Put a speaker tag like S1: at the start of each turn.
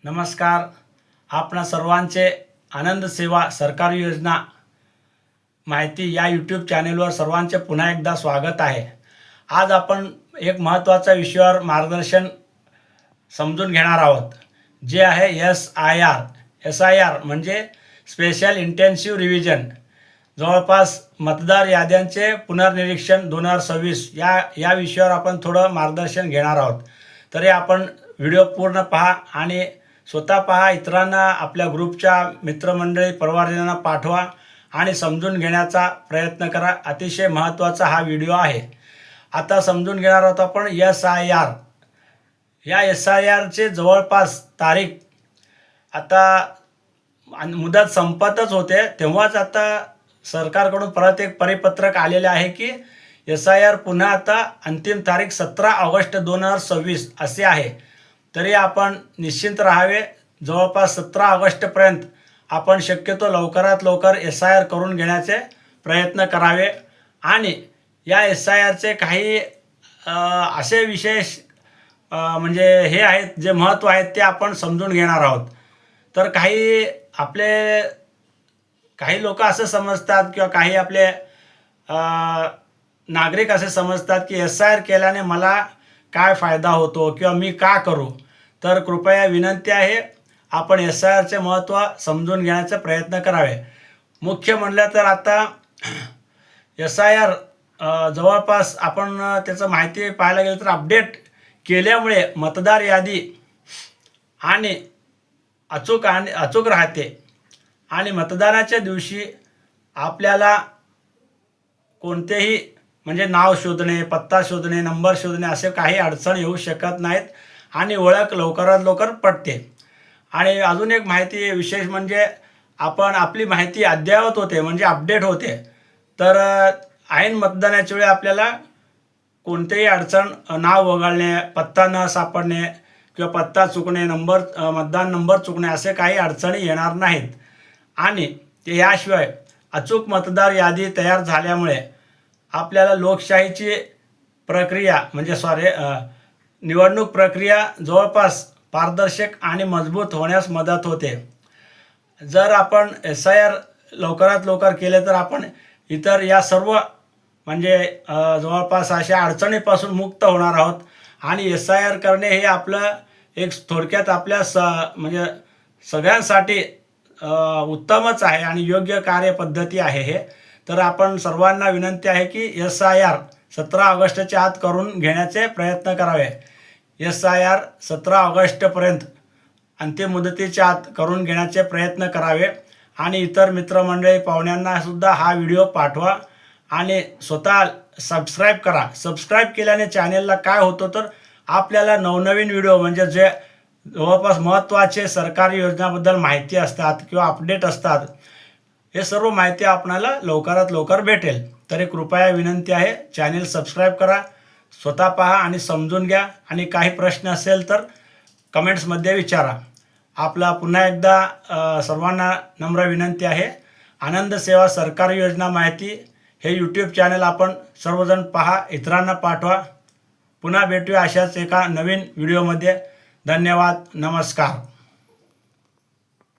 S1: नमस्कार. आपणा सर्वांचे आनंद सेवा सरकारी योजना माहिती या यूट्यूब चॅनेलवर सर्वांचे पुन्हा एकदा स्वागत आहे. आज आपण एक महत्त्वाच्या विषयावर मार्गदर्शन समजून घेणार आहोत, जे आहे SIR म्हणजे स्पेशल इंटेन्सिव्ह रिव्हिजन. जवळपास मतदार याद्यांचे पुनर्निरीक्षण 2026 या विषयावर आपण थोडं मार्गदर्शन घेणार आहोत. तरी आपण व्हिडिओ पूर्ण पहा आणि स्वतः पहा, इतरांना, आपल्या ग्रुपच्या मित्रमंडळी, परिवारजनांना पाठवा आणि समजून घेण्याचा प्रयत्न करा. अतिशय महत्त्वाचा हा व्हिडिओ आहे. आता समजून घेणार आहोत आपण SIR. या SIRचे जवळपास तारीख आता मुदत संपतच होते, तेव्हाच आता सरकारकडून परत एक परिपत्रक आलेले आहे की SIR पुन्हा आता अंतिम तारीख 17 ऑगस्ट 2026 असे आहे. तरी आपण निश्चिंत राहावे. जवळपास 17 ऑगस्टपर्यंत आपण शक्यतो लवकरात लवकर SIR करून घेण्याचे प्रयत्न करावे. आणि या SIRचे काही असे विशेष म्हणजे हे आहेत, जे महत्त्व आहेत ते आपण समजून घेणार आहोत. तर काही लोक असं समजतात किंवा काही आपले नागरिक असे समजतात की SIR केल्याने मला काय फायदा होतो किंवा मी का करू. तर कृपया विनंती आहे, आपण SIRचे महत्त्व समजून घेण्याचा प्रयत्न करावे. मुख्य म्हणलं तर आता SIR जवळपास आपण त्याचं माहिती पाहायला गेलं तर अपडेट केल्यामुळे मतदार यादी आणि अचूक राहते आणि मतदानाच्या दिवशी आपल्याला कोणतेही म्हणजे नाव शोधणे, पत्ता शोधणे, नंबर शोधणे असे काही अडचण येऊ शकत नाहीत आणि ओळख लवकरात लवकर पडते. आणि अजून एक माहिती विशेष म्हणजे आपली माहिती अद्ययावत होते, म्हणजे अपडेट होते. तर ऐन मतदानाच्या वेळी आपल्याला कोणतेही अडचण, नाव वगळणे, पत्ता न सापडणे किंवा पत्ता चुकणे, मतदान नंबर चुकणे असे काही अडचणी येणार नाहीत. आणि याशिवाय अचूक मतदार यादी तयार झाल्यामुळे आपल्याला लोकशाहीची प्रक्रिया म्हणजे निवडणूक प्रक्रिया जवळपास पारदर्शक आणि मजबूत होण्यास मदत होते. जर आपण SIR लवकरात लवकर केले तर आपण इतर या सर्व म्हणजे जवळपास अशा अडचणीपासून मुक्त होणार आहोत. आणि SIR करणे हे आपलं एक थोडक्यात आपल्या म्हणजे सगळ्यांसाठी उत्तमच आहे आणि योग्य कार्यपद्धती आहे हे. तर आपण सर्वांना विनंती आहे की SIR 17 ऑगस्टच्या आत करून घेण्याचे प्रयत्न करावे. SIR 17 ऑगस्टपर्यंत अंतिम मुदतीच्या आत करून घेण्याचे प्रयत्न करावे. आणि इतर मित्रमंडळी, पाहुण्यांना सुद्धा हा व्हिडिओ पाठवा आणि स्वतः सबस्क्राईब करा. सबस्क्राईब केल्याने चॅनेलला काय होतं तर आपल्याला नवनवीन व्हिडिओ म्हणजे जे जवळपास महत्त्वाचे सरकारी योजनाबद्दल माहिती असतात किंवा अपडेट असतात, हे सर्व माहिती आपणाला लवकरात लवकर भेटेल. तरी कृपया विनंती आहे, चॅनेल सबस्क्राईब करा, स्वतः पहा आणि समजून घ्या. आणि काही प्रश्न असेल तर कमेंट्समध्ये विचारा. आपला पुन्हा एकदा सर्वांना नम्र विनंती आहे, आनंद सेवा सरकारी योजना माहिती हे यूट्यूब चॅनल आपण सर्वजण पहा, इतरांना पाठवा. पुन्हा भेटूया अशाच एका नवीन व्हिडिओमध्ये. धन्यवाद. नमस्कार.